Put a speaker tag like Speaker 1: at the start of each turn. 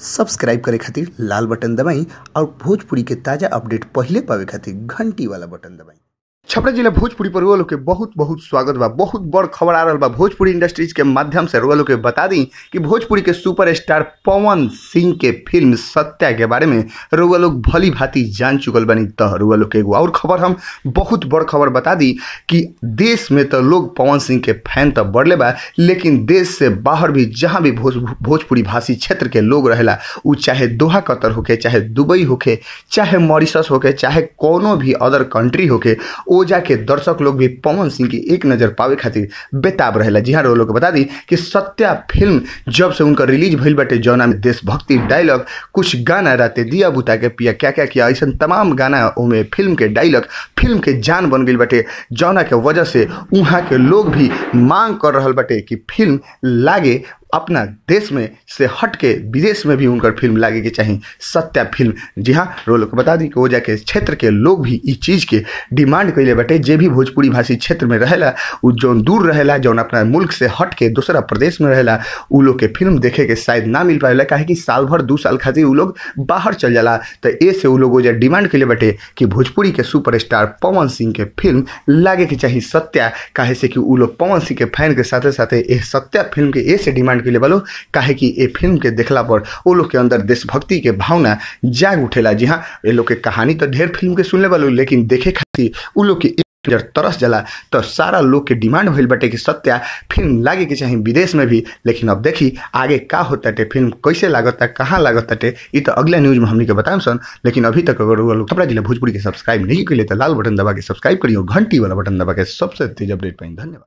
Speaker 1: Subscribe करे खातिर लाल button दबाई और भोजपुरी के ताजा अपडेट पहले पावे खातिर घंटी वाला बटन दबाई। छपरा जिला भोजपुरी पर रुआ लोग के बहुत बहुत स्वागत बा। बहुत बड़ खबर आ रहा बा भोजपुरी इंडस्ट्रीज के माध्यम से। रुआ लोग के बता दी कि भोजपुरी के सुपरस्टार पवन सिंह के फिल्म सत्या के बारे में रुआ लोग भली भांति जान चुकल बनी। तो रुआ लोग के एगो और खबर हम बहुत बड़ खबर बता दी कि देश में तो लोग पवन सिंह के फैन तो बढ़ले बा, लेकिन देश से बाहर भी जहाँ भी भोजपुरी भाषी क्षेत्र के लोग रहेला, उ चाहे दोहा कतर होके, चाहे दुबई होके, चाहे मॉरिशस होके, चाहे कोनो भी अदर कंट्री होके, ओ जाके दर्शक लोग भी पवन सिंह की एक नज़र पावे खातिर बेताब रहेला। जी हाँ, लोग बता दी कि सत्या फिल्म जब से उनका रिलीज भइल बाटे, जौना में देशभक्ति डायलॉग, कुछ गाना रहते दिया बुता के पिया क्या क्या किया, ऐसा तमाम गाना ओमे फिल्म के डायलॉग फिल्म के जान बन गई बाटे, जौना के वजह से वहाँ के लोग भी मांग कर रहा बाटे कि फिल्म लागे अपना देश में से हट के विदेश में भी उनकर फिल्म लागे के चाहिए सत्या फिल्म। जी हाँ, लोग को बता दी कि वो जाके क्षेत्र के लोग भी इस चीज़ के डिमांड कैले बटे। जे भी भोजपुरी भाषी क्षेत्र में रहेला, उ जौन दूर रहेला, जौन अपना मुल्क से हट के दूसरा प्रदेश में रहेला, उ लोग के फिल्म देखे के शायद ना मिल पाएला, काहे कि साल भर 2 साल खातिर उ लोग बाहर चल जाला। तो ए से उ लोग जो डिमांड कैले बटे कि भोजपुरी के सुपरस्टार पवन सिंह के फिल्म लागे के चाहिए सत्या, काहे से कि उ लोग पवन सिंह के फैन के साथे साथे ए सत्या फिल्म के ए से डिमांड के लिए बोलो, काहे कि ये फिल्म के देखला पर वो लोग के अंदर देशभक्ति के भावना जाग उठेला। जी हाँ, ये लोग के कहानी तो ढेर फिल्म के सुनले वालों, लेकिन देखे खातिर वो लोग के जब तरस जला तो सारा लोग के डिमांड भइल बटे कि सत्या फिल्म लागे के चाहिए विदेश में भी। लेकिन अब देखी आगे का होता है, फिल्म कैसे लागता, कहाँ लागता है, ये तो अगला न्यूज में हमने के बताएं सन। लेकिन अभी तक अगर वो लोग छपरा जिला भोजपुरी के सब्सक्राइब नहीं किए तो लाल बटन दबा के सब्सक्राइब करिए, घंटी वाला बटन दबा के सबसे तेज अपडेट पाएं। धन्यवाद।